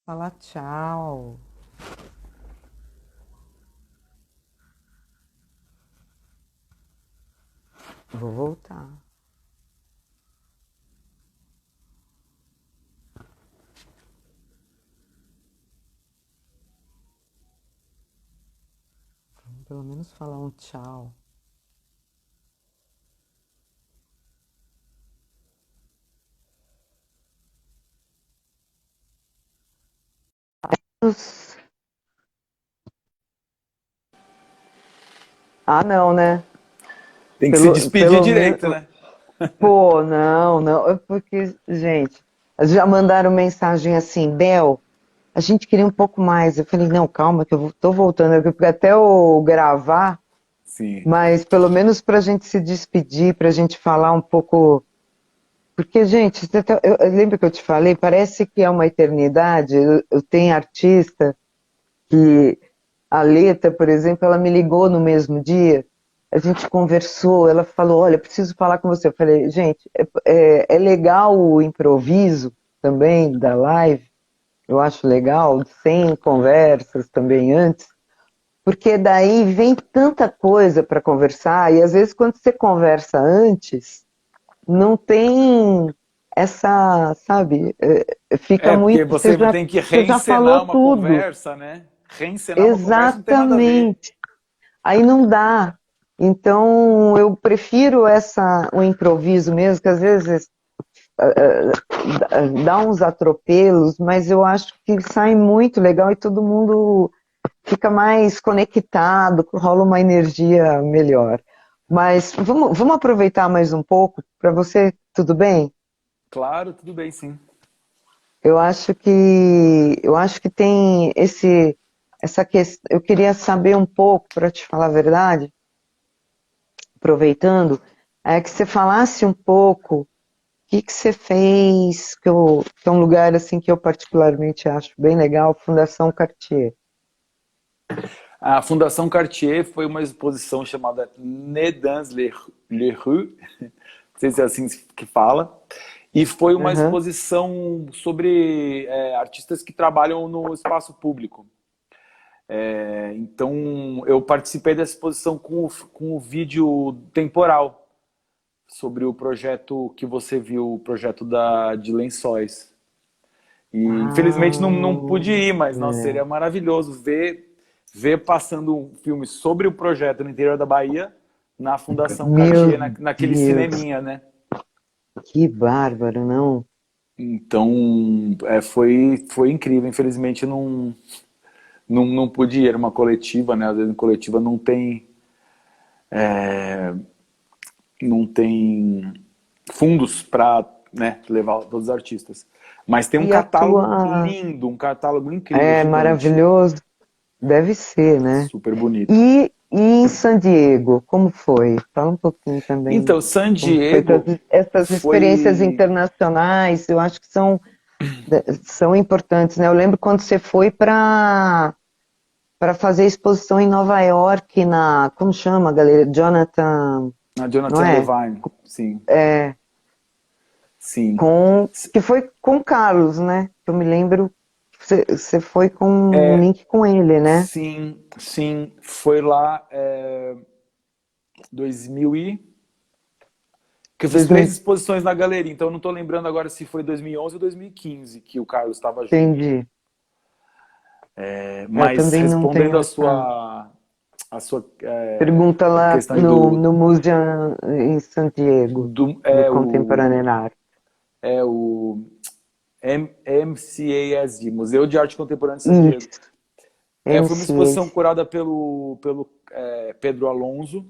Fala tchau. Vou voltar. Vamos pelo menos falar um tchau. Ah, não, né? Tem que se despedir Pelo menos. direito, né? Pô, não, não. É porque, gente, já mandaram mensagem assim, Bel, a gente queria um pouco mais. Eu falei, não, calma, que tô voltando aqui, porque até eu gravar, Sim. mas pelo menos pra gente se despedir, pra gente falar um pouco. Porque, gente, eu lembro que eu te falei, parece que é uma eternidade. Eu tenho artista que a Leta, por exemplo, ela me ligou no mesmo dia, a gente conversou, ela falou, olha, preciso falar com você. Eu falei, gente, é legal o improviso também da live, eu acho legal, sem conversas também antes, porque daí vem tanta coisa para conversar, e às vezes quando você conversa antes, não tem essa, sabe, fica É, porque muito, você tem que você já falou reencenar uma tudo, conversa, né? Reencenar uma conversa não tem nada a ver. exatamente. Aí não dá. Então eu prefiro o improviso mesmo, que às vezes dá uns atropelos, mas eu acho que sai muito legal e todo mundo fica mais conectado, rola uma energia melhor. Mas vamos aproveitar mais um pouco para você, tudo bem? Claro, tudo bem, sim. Eu acho que tem essa questão. Eu queria saber um pouco, para te falar a verdade, aproveitando, que você falasse um pouco o que você fez, que é um lugar assim que eu particularmente acho bem legal, Fundação Cartier. A Fundação Cartier foi uma exposição chamada Ne dans les rues, não sei se é assim que fala, e foi uma Aham. exposição sobre artistas que trabalham no espaço público. Então, eu participei dessa exposição com o vídeo temporal sobre o projeto que você viu, o projeto de Lençóis. E infelizmente não Ah, pude ir, mas nossa, é. seria maravilhoso ver passando um filme sobre o projeto no interior da Bahia na Fundação Meu Cartier, naquele Deus, cineminha, né? que bárbaro, não? Então, foi incrível. Infelizmente não pude ir. Era uma coletiva, né? Às vezes, em coletiva não tem fundos para, né, levar todos os artistas. Mas tem um E a catálogo tua. lindo, um catálogo incrível, É gigante, maravilhoso, deve ser, né? super bonito. E em San Diego, como foi? Fala um pouquinho também Então, San como foi Diego essas experiências foi. internacionais, eu acho que são importantes, né? Eu lembro quando você foi para fazer exposição em Nova York na, como chama, galera? Jonathan, A não Jonathan é? Levine, sim, É, sim. que foi com o Carlos, né? Eu me lembro que você foi com um link com ele, né? Sim, sim, foi lá 2000 que eu fiz três 2000, exposições na galeria, então eu não estou lembrando agora se foi 2011 ou 2015 que o Carlos estava junto. entendi. Eu Mas também não respondendo tenho a essa sua pergunta lá questão aí no Museum em San Diego, do do é o Contemporâneo Art. é o MCASD, Museu de Arte Contemporânea de San Diego. Isso, Foi uma exposição MCAs. curada pelo Pedro Alonso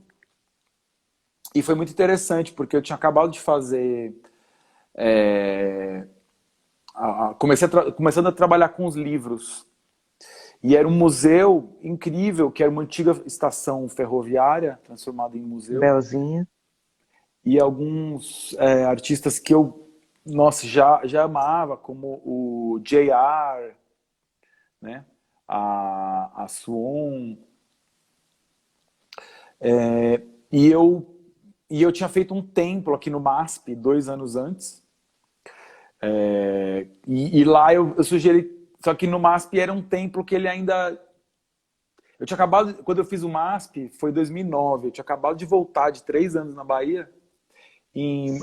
e foi muito interessante porque eu tinha acabado de fazer é, começando a trabalhar com os livros. E era um museu incrível, que era uma antiga estação ferroviária, transformada em museu. Belzinha. E alguns artistas que eu, nossa, já amava, como o J.R., né? a Suon. E eu, e eu tinha feito um templo aqui no MASP 2 anos antes. E lá eu sugeri Só que no MASP era um templo que ele ainda... Eu tinha acabado... Quando eu fiz o MASP, foi em 2009. Eu tinha acabado de voltar de 3 anos na Bahia,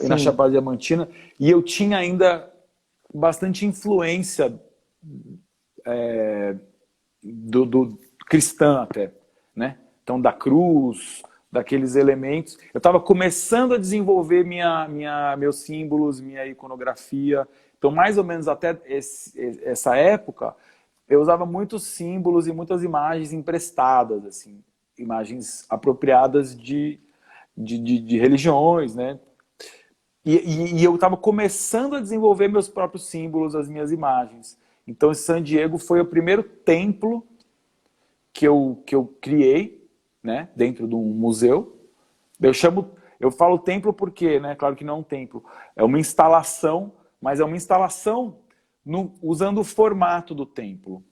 na Sim. Chapada Diamantina, e eu tinha ainda bastante influência do cristã até, né? Então, da cruz, daqueles elementos. Eu estava começando a desenvolver meus símbolos, minha iconografia. Então, mais ou menos até essa época, eu usava muitos símbolos e muitas imagens emprestadas, assim, imagens apropriadas de religiões, né? E eu estava começando a desenvolver meus próprios símbolos, as minhas imagens. Então, San Diego foi o primeiro templo que eu criei, né, dentro de um museu. Eu falo templo porque, né, claro que não é um templo, é uma instalação, mas é uma instalação usando o formato do templo.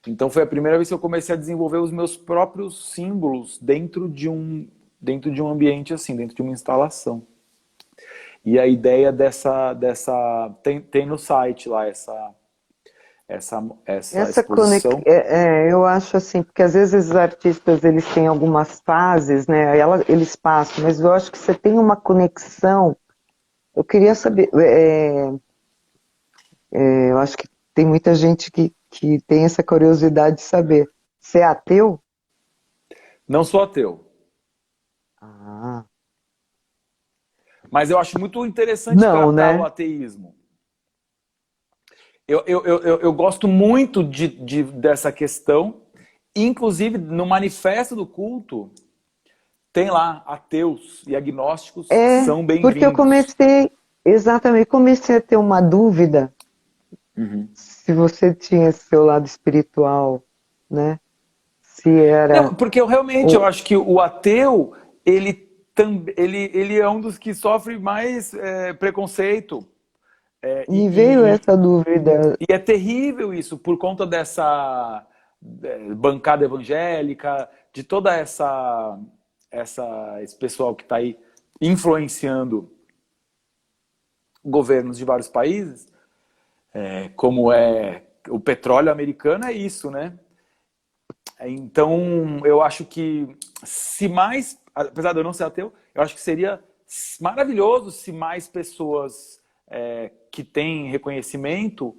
Então foi a primeira vez que eu comecei a desenvolver os meus próprios símbolos dentro de um ambiente assim, dentro de uma instalação. E a ideia tem no site lá essa exposição. Eu acho assim, porque às vezes os artistas eles têm algumas fases, né? Eles passam, mas eu acho que você tem uma conexão. Eu queria saber, eu acho que tem muita gente que tem essa curiosidade de saber. Você é ateu? Não sou ateu. Ah. Mas eu acho muito interessante Não, tratar o né? ateísmo. Eu gosto muito dessa questão. Inclusive, no manifesto do culto, tem lá, ateus e agnósticos são Porque eu bem-vindos. comecei a ter uma dúvida Uhum. se você tinha esse seu lado espiritual, né? Se era... Não, porque eu acho que o ateu, ele é um dos que sofre mais preconceito. É, Me veio essa dúvida. e é terrível isso, por conta dessa bancada evangélica, de toda esse pessoal que está aí influenciando governos de vários países, como é o petróleo americano, é isso, né? Então, eu acho que se mais, apesar de eu não ser ateu, eu acho que seria maravilhoso se mais pessoas que têm reconhecimento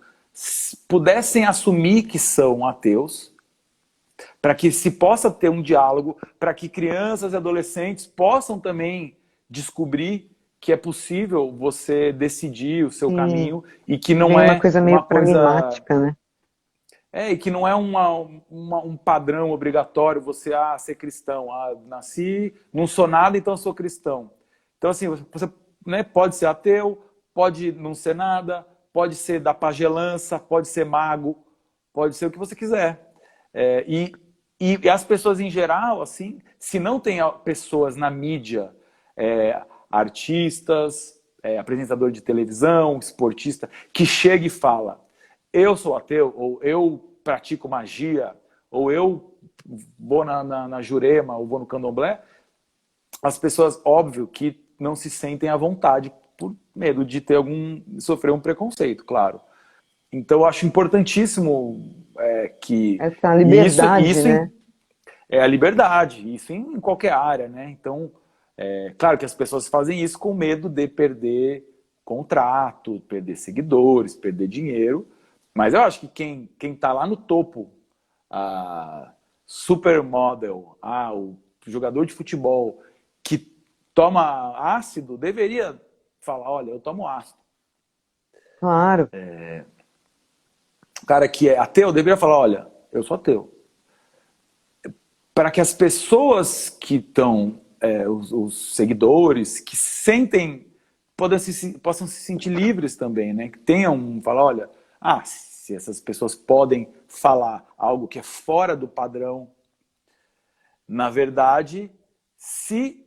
pudessem assumir que são ateus, para que se possa ter um diálogo, para que crianças e adolescentes possam também descobrir que é possível você decidir o seu Sim, caminho e que não vem uma é coisa meio uma coisa pragmática, né? e que não é um padrão obrigatório você ser cristão. Nasci, não sou nada, então sou cristão. Então, assim, você né, pode ser ateu, pode não ser nada, pode ser da pagelança, pode ser mago, pode ser o que você quiser. E as pessoas em geral, assim, se não tem pessoas na mídia, artistas, apresentador de televisão, esportista, que chega e fala: eu sou ateu, ou eu pratico magia, ou eu vou na Jurema, ou vou no Candomblé, as pessoas, óbvio, que não se sentem à vontade por medo de sofrer um preconceito, claro. Então, eu acho importantíssimo que Essa isso liberdade, né? é a liberdade, isso em qualquer área, né? Então, claro que as pessoas fazem isso com medo de perder contrato, perder seguidores, perder dinheiro, mas eu acho que quem tá lá no topo, a supermodel, o jogador de futebol que toma ácido, deveria falar: olha, eu tomo ácido. Claro. O cara que é ateu deveria falar: olha, eu sou ateu. Para que as pessoas que estão, os seguidores, que sentem, possam se sentir livres também, né? Que tenham, falar: olha, se essas pessoas podem falar algo que é fora do padrão, na verdade, se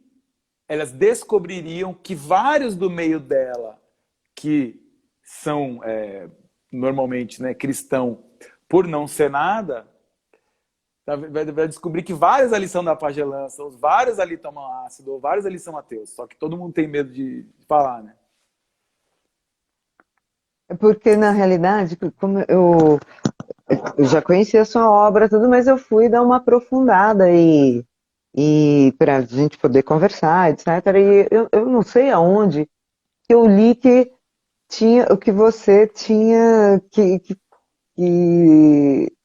elas descobririam que vários do meio dela, que são normalmente, né, cristão, por não ser nada, vai descobrir que vários ali são da pagelança, os vários ali tomam ácido, ou vários ali são ateus. Só que todo mundo tem medo de falar, né? porque na realidade, como eu já conhecia a sua obra, tudo, mas eu fui dar uma aprofundada e para a gente poder conversar, etc. E eu não sei aonde que eu li que tinha o que você tinha, que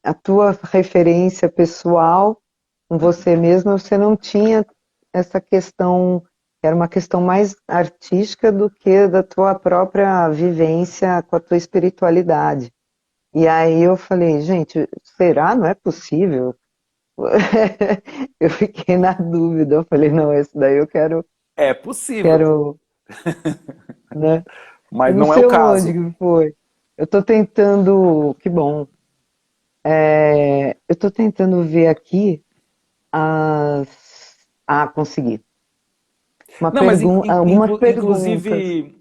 a tua referência pessoal com você mesmo, você não tinha essa questão, era uma questão mais artística do que da tua própria vivência com a tua espiritualidade. E aí eu falei, gente, será? Não é possível? Eu fiquei na dúvida, eu falei, não, esse daí eu É possível, quero, né? Eu mas não não é sei o onde caso. que foi. Eu tô tentando, que bom. Eu tô tentando ver aqui consegui. Não, mas Algumas perguntas.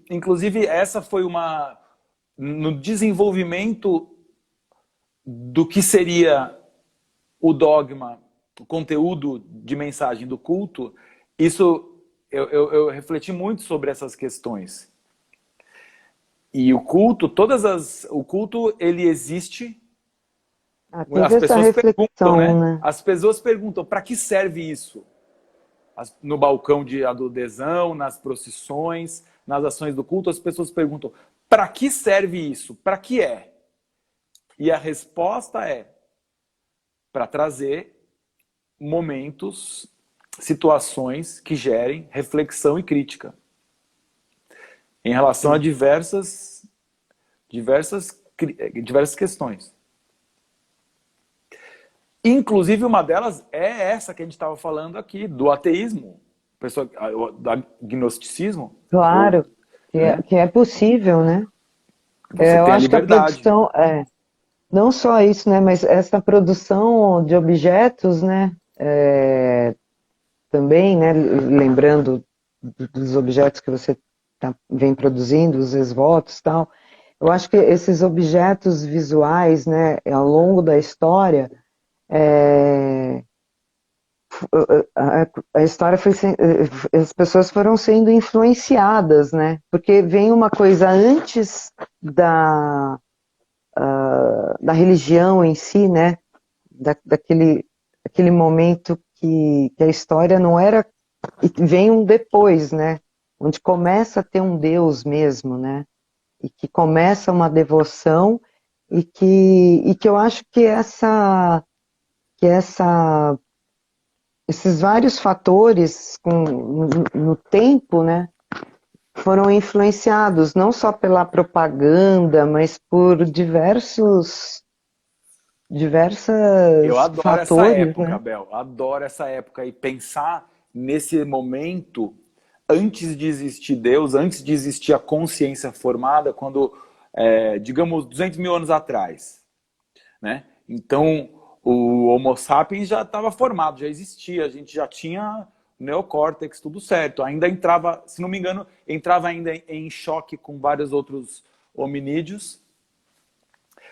inclusive essa foi uma no desenvolvimento do que seria o dogma, o conteúdo de mensagem do culto. Isso eu refleti muito sobre essas questões. E o culto ele existe. Teve As essa pessoas perguntam, reflexão, né? né? As pessoas perguntam, para que serve isso? No balcão de adesão, nas procissões, nas ações do culto, as pessoas perguntam, para que serve isso? Para que é? E a resposta é para trazer momentos, situações que gerem reflexão e crítica em relação a Sim. diversas questões. Inclusive, uma delas é essa que a gente estava falando aqui, do ateísmo, do agnosticismo, ou, Claro né? que é possível, né? Você Eu tem a acho que a liberdade. produção, não só isso, né? Mas essa produção de objetos, né? Também, né? Lembrando dos objetos que você vem produzindo, os esvotos e tal. Eu acho que esses objetos visuais, né? Ao longo da história, é, a história foi as pessoas foram sendo influenciadas, né? Porque vem uma coisa antes da religião em si, né? Daquele momento que a história não era, e vem um depois, né? Onde começa a ter um Deus mesmo, né? E que começa uma devoção e que eu acho que esses vários fatores no tempo, né, foram influenciados não só pela propaganda, mas por Eu diversos adoro essa fatores, época, né? Bel. Adoro essa época. E pensar nesse momento, antes de existir Deus, antes de existir a consciência formada, quando, digamos, 200 mil anos atrás, né? Então, o Homo sapiens já estava formado, já existia, a gente já tinha neocórtex, tudo certo. Ainda entrava, se não me engano, entrava ainda em choque com vários outros hominídeos.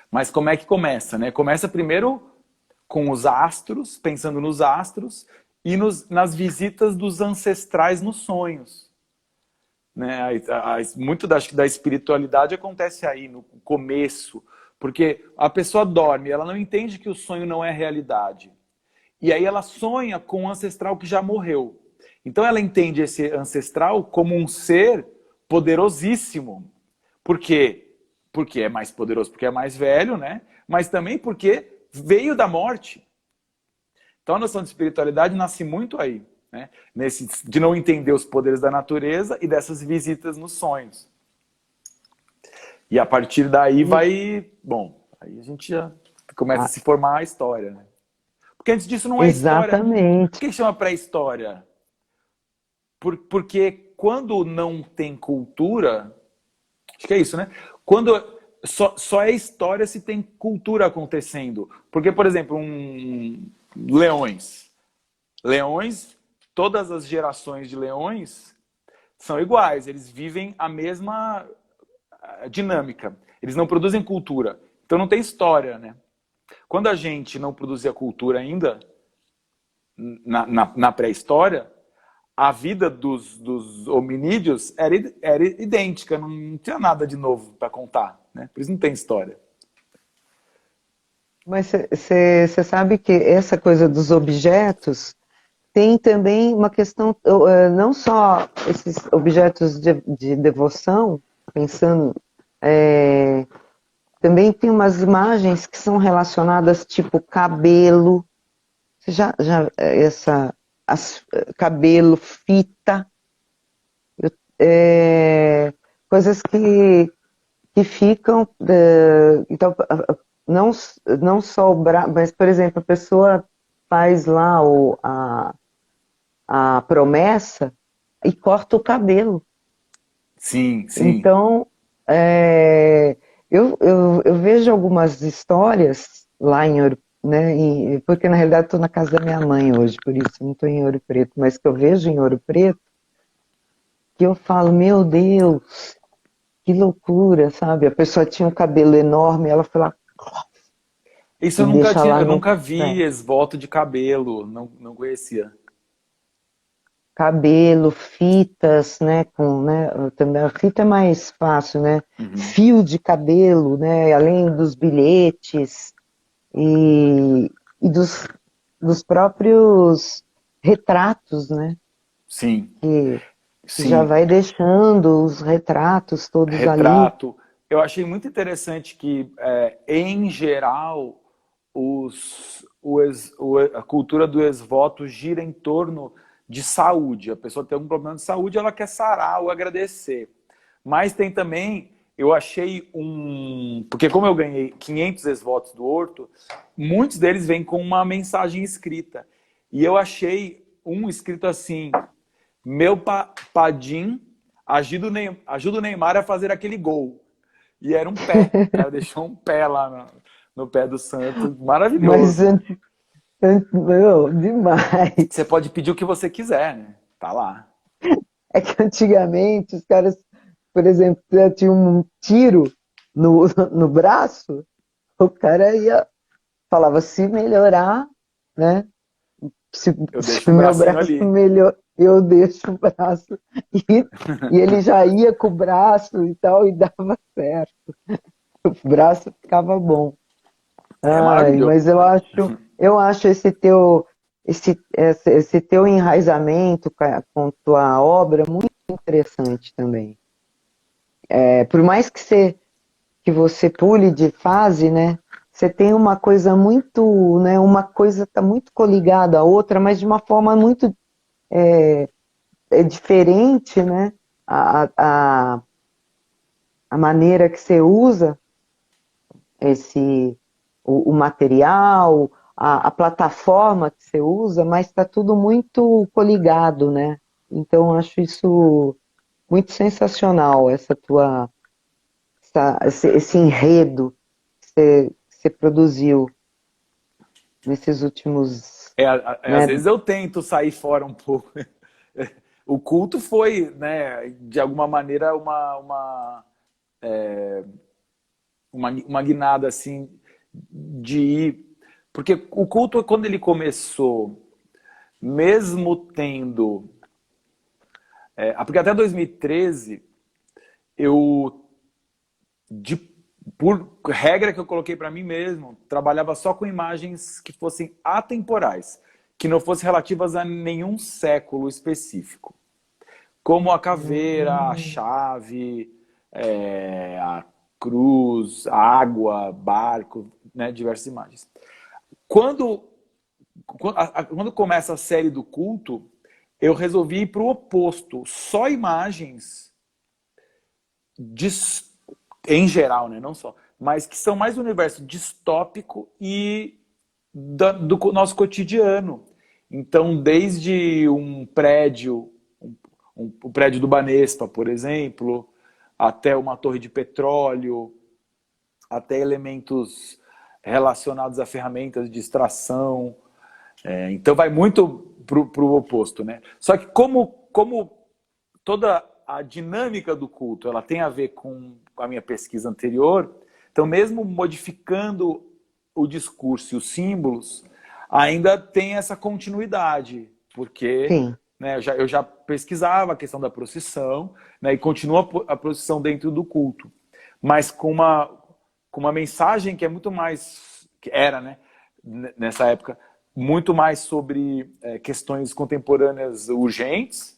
Mas como é que começa, né? Começa primeiro com os astros, pensando nos astros, e nas visitas dos ancestrais nos sonhos. Né? Muito da espiritualidade acontece aí, no começo, porque a pessoa dorme, ela não entende que o sonho não é realidade. E aí ela sonha com um ancestral que já morreu. Então ela entende esse ancestral como um ser poderosíssimo. Por quê? Porque é mais poderoso, porque é mais velho, né? Mas também porque veio da morte. Então a noção de espiritualidade nasce muito aí, né? De não entender os poderes da natureza e dessas visitas nos sonhos. E a partir daí vai, bom, aí a gente já começa a Ah, se formar a história, né? Porque antes disso não é história. Por exatamente. que chama pré-história? Porque quando não tem cultura, acho que é isso, né? Quando só é história se tem cultura acontecendo. Porque, por exemplo, leões. Leões, todas as gerações de leões são iguais, eles vivem a mesma dinâmica. Eles não produzem cultura. Então não tem história, né? Quando a gente não produzia cultura ainda, na pré-história, a vida dos hominídeos era idêntica, não tinha nada de novo para contar. né? Por isso não tem história. Mas você sabe que essa coisa dos objetos tem também uma questão, não só esses objetos de devoção, pensando, também tem umas imagens que são relacionadas, tipo cabelo, você cabelo, fita, é, coisas que ficam, então, não, não só o braço, mas, por exemplo, a pessoa faz lá a promessa e corta o cabelo. Sim, sim. Então, eu vejo algumas histórias lá em Ouro, né, porque na realidade estou na casa da minha mãe hoje, por isso não estou em Ouro Preto, mas que eu vejo em Ouro Preto, que eu falo, meu Deus, que loucura, sabe? A pessoa tinha um cabelo enorme, ela foi lá Isso e deixa lá eu no nunca pé. vi esvoto de cabelo, não conhecia. Cabelo, fitas, né, também a fita é mais fácil, né? Uhum. Fio de cabelo, né, além dos bilhetes e dos próprios retratos, né? Sim, Que já sim. vai deixando os retratos todos ali. Retrato. Eu achei muito interessante que, em geral, a cultura do ex-voto gira em torno de saúde. A pessoa tem algum problema de saúde, ela quer sarar ou agradecer. Mas tem também, eu achei porque como eu ganhei 500 ex-votos do Horto, muitos deles vêm com uma mensagem escrita. E eu achei um escrito assim: meu padim ajuda o Neymar a fazer aquele gol. E era um pé. O cara deixou um pé lá no pé do Santos. Mas Maravilhoso. meu, demais. Você pode pedir o que você quiser, né? Tá lá. É que antigamente os caras, por exemplo, tinha um tiro no braço, o cara falava, se melhorar, né? Se, Eu se deixo o um meu bracinho braço ali. melhor, eu deixo o braço. E ele já ia com o braço e tal, e dava certo. O braço ficava bom. É Ai, maravilhoso. mas eu acho esse teu enraizamento com tua obra muito interessante também. Por mais que você pule de fase, né? Você tem uma coisa muito, né? Uma coisa está muito coligada à outra, mas de uma forma muito diferente, né? A, a, a maneira que você usa esse o material, a plataforma que você usa, mas está tudo muito coligado, né? Então eu acho isso muito sensacional, esse enredo que você produziu nesses últimos, Às né? vezes eu tento sair fora um pouco. O culto foi, né, de alguma maneira, uma guinada assim de ir. Porque o culto, quando ele começou, mesmo tendo. Porque até 2013, eu, de, por regra que eu coloquei para mim mesmo, trabalhava só com imagens que fossem atemporais, que não fossem relativas a nenhum século específico. Como a caveira, a chave, a cruz, a água, barco, né, diversas imagens. Quando, quando começa a série do culto, eu resolvi ir para o oposto, só imagens em geral, né, não só, mas que são mais do universo distópico e do nosso cotidiano. Então, desde um prédio, o prédio do Banespa, por exemplo, até uma torre de petróleo, até elementos relacionados a ferramentas de extração. Então vai muito para o oposto, né? Só que como toda a dinâmica do culto ela tem a ver com a minha pesquisa anterior, então mesmo modificando o discurso e os símbolos, ainda tem essa continuidade, porque, Sim. né, eu já pesquisava a questão da procissão, né, e continua a procissão dentro do culto. mas com uma mensagem que é muito mais, que era, né, nessa época, muito mais sobre questões contemporâneas urgentes,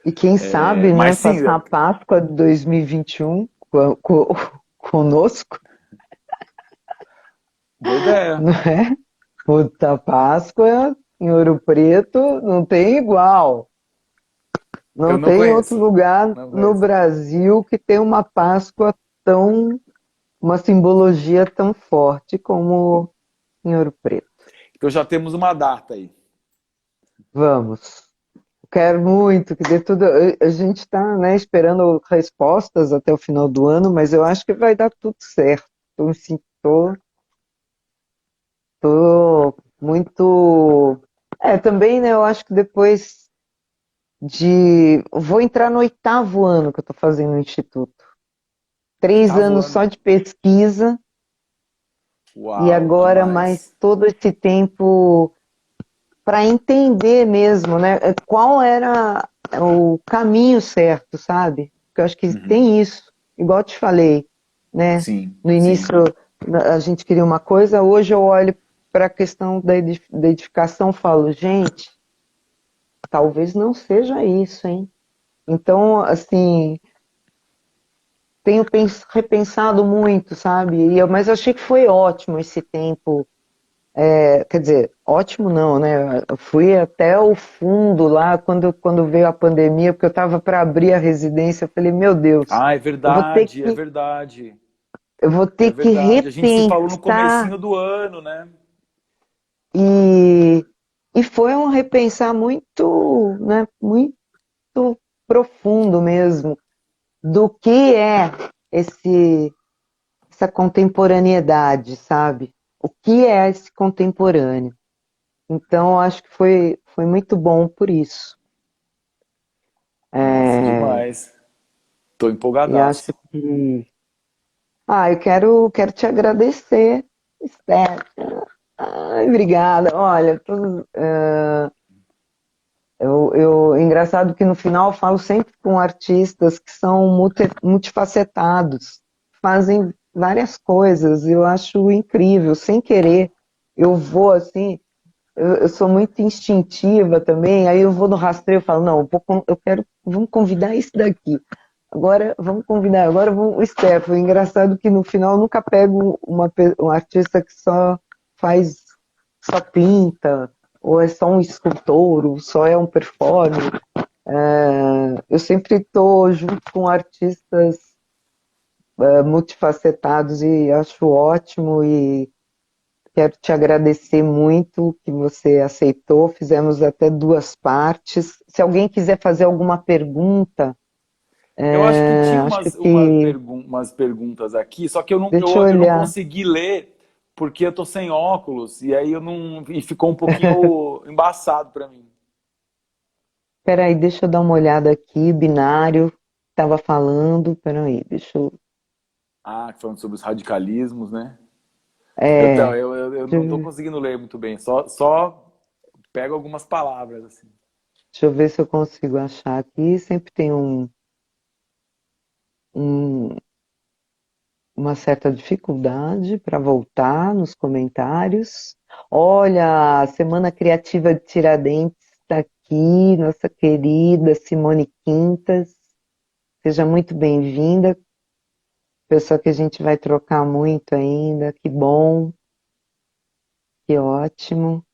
E quem sabe, né, mas sim, passar a Páscoa de 2021 conosco, boa ideia. não é? Puta Páscoa em Ouro Preto não tem igual. Eu Não não tem outro conheço, lugar não no conheço. Brasil que tenha uma Páscoa tão, uma simbologia tão forte como em Ouro Preto. Então já temos uma data aí. Vamos. Quero muito que dê tudo. A gente está, né, esperando respostas até o final do ano, mas eu acho que vai dar tudo certo. Tô muito. Também, né? Eu acho que depois de. Vou entrar no 8º ano que eu estou fazendo no Instituto. 3 anos Ano. só de pesquisa e Uau, agora mais demais. todo esse tempo para entender mesmo, né? Qual era o caminho certo, sabe? Porque eu acho que Uhum. tem isso, igual eu te falei, né? Sim, No sim. início a gente queria uma coisa, hoje eu olho para a questão da edificação e falo, gente, talvez não seja isso, hein? Então, assim, tenho repensado muito, sabe? Mas eu achei que foi ótimo esse tempo. Quer dizer, ótimo não, né? Eu fui até o fundo lá quando veio a pandemia, porque eu estava para abrir a residência. Eu falei, meu Deus, Ah, eu vou ter é que, verdade. eu vou É ter que verdade. A gente se falou no repensar. comecinho do ano, né? E, e foi um repensar muito, né? Muito profundo mesmo do que é esse, essa contemporaneidade, sabe? O que é esse contemporâneo? Então, eu acho que foi muito bom por isso. Nossa, É, demais. Tô e acho empolgadaço. que. Eu quero te agradecer, Esther. Ai, obrigada. Olha, engraçado que no final eu falo sempre com artistas que são multifacetados, fazem várias coisas, eu acho incrível, sem querer. Eu vou assim, eu sou muito instintiva também, aí eu vou no rastreio e falo, não, eu quero, vamos convidar isso daqui. Agora vamos convidar, agora vamos, o Stefano. Engraçado que no final eu nunca pego um artista que só pinta, ou é só um escultor, ou só é um performer. Eu sempre estou junto com artistas multifacetados e acho ótimo e quero te agradecer muito que você aceitou. Fizemos até 2 partes. Se alguém quiser fazer alguma pergunta, Eu acho que tinha acho que. umas perguntas aqui, só que Deixa eu eu não olhar. consegui ler porque eu tô sem óculos e aí eu não e ficou um pouquinho embaçado para mim. Peraí, deixa eu dar uma olhada aqui. Binário estava falando. Peraí, deixa eu. Ah, falando sobre os radicalismos, né? É, Eu não tô deixa conseguindo ler muito bem, só pego algumas palavras assim. deixa eu ver se eu consigo achar aqui. Sempre tem um- uma certa dificuldade para voltar nos comentários. Olha, a Semana Criativa de Tiradentes está aqui, nossa querida Simone Quintas. Seja muito bem-vinda. Pessoa que a gente vai trocar muito ainda. Que bom, que ótimo.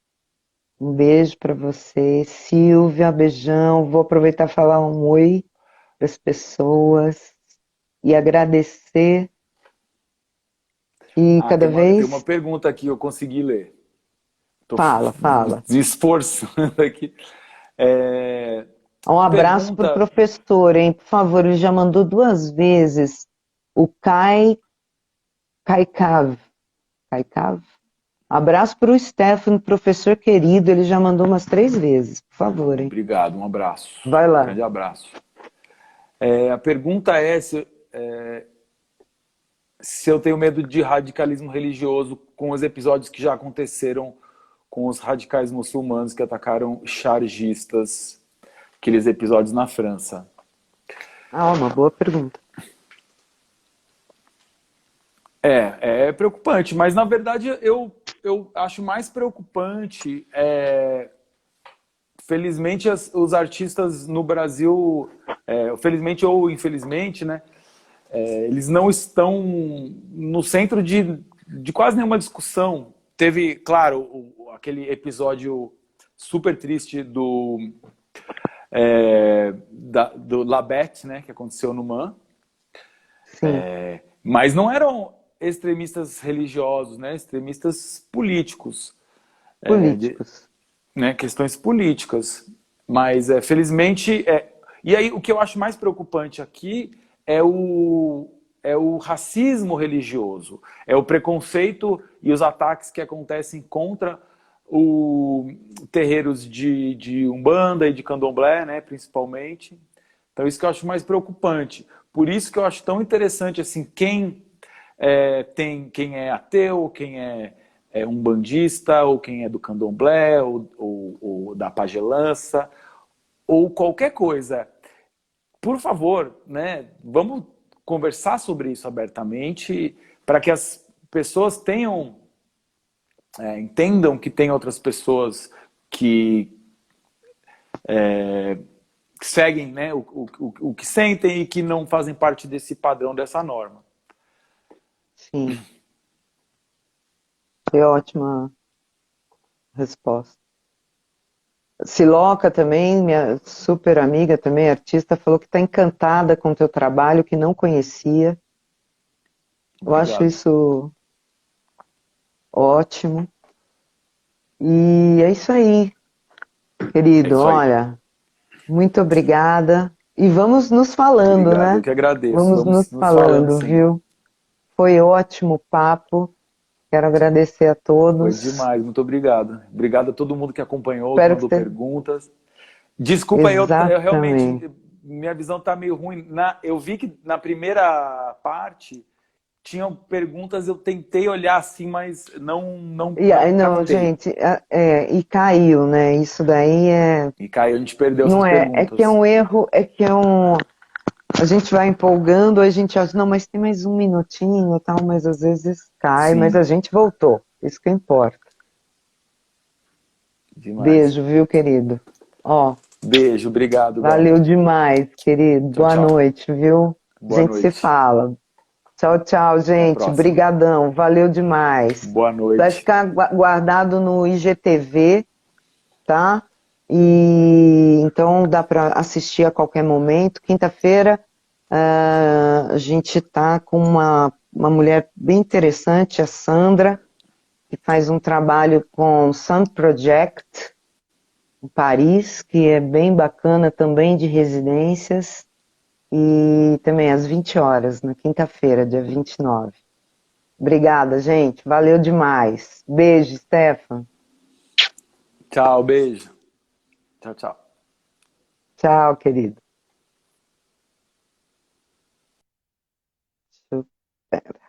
Um beijo para você. Silvia, beijão. Vou aproveitar e falar um oi para as pessoas e agradecer que Ah, cada tem uma vez. pergunta aqui, eu consegui ler. Tô Fala, fala. me esforçando aqui. É, Um abraço para o pergunta. professor, hein? Por favor, ele já mandou 2 vezes. O Caicав. Caicав? Abraço para o Stefano, professor querido. Ele já mandou umas 3 vezes. Por favor, hein? Obrigado, um abraço. Vai lá. Grande abraço. A pergunta é se eu tenho medo de radicalismo religioso com os episódios que já aconteceram com os radicais muçulmanos que atacaram chargistas, aqueles episódios na França. Uma boa pergunta. É preocupante, mas na verdade eu acho mais preocupante, felizmente os artistas no Brasil, felizmente ou infelizmente, né, eles não estão no centro de quase nenhuma discussão. Teve, claro, aquele episódio super triste do Labette, né, que aconteceu no MAN, Sim, mas não eram extremistas religiosos, né, extremistas políticos, políticos. né, questões políticas. Mas, felizmente... E aí, o que eu acho mais preocupante aqui é o racismo religioso, é o preconceito e os ataques que acontecem contra o terreiros de Umbanda e de Candomblé, né, principalmente. Então, isso que eu acho mais preocupante. Por isso que eu acho tão interessante assim, quem é ateu, quem é umbandista, ou quem é do Candomblé, ou da pagelança, ou qualquer coisa. Por favor, né, vamos conversar sobre isso abertamente para que as pessoas entendam que tem outras pessoas que seguem, né, o que sentem e que não fazem parte desse padrão, dessa norma. Sim, foi ótima resposta. Siloca também, minha super amiga também, artista, falou que está encantada com o teu trabalho, que não conhecia. Eu acho Obrigado. isso ótimo. E é isso aí, É querido. isso aí. Olha, muito obrigada. E vamos nos falando, Obrigado, eu né? que agradeço. Vamos Vamos nos nos falando, falando, sim. viu? Foi ótimo o papo. Quero agradecer a Foi todos. demais, muito obrigado. Obrigado a todo mundo que acompanhou, que Espero que mandou você... perguntas. Desculpa, eu Exatamente. realmente, minha visão está meio ruim. Eu vi que na primeira parte tinham perguntas, eu tentei olhar assim, mas E aí, não não, captei. gente, e caiu, né? Isso daí E caiu, a gente perdeu não essas é que é perguntas. um erro, a gente vai empolgando, a gente acha, não, mas tem mais um minutinho e tal, mas às vezes cai, mas a Sim, gente voltou, isso que importa. demais. Beijo, viu, querido? Ó, Beijo, obrigado, Bel. valeu demais, querido. Tchau, Boa tchau. noite, viu? A Boa gente se noite. fala. Tchau, tchau, Até a gente. próxima. Brigadão, valeu demais. Boa Vai noite. ficar guardado no IGTV, tá? E então dá para assistir a qualquer momento. Quinta-feira, a gente tá com uma mulher bem interessante, a Sandra, que faz um trabalho com Sun Project em Paris, que é bem bacana também, de residências. E também às 20 horas, na quinta-feira, dia 29. Obrigada, gente. Valeu demais. Beijo, Stefan. Tchau, beijo. Tchau, tchau. Tchau, querido. Super.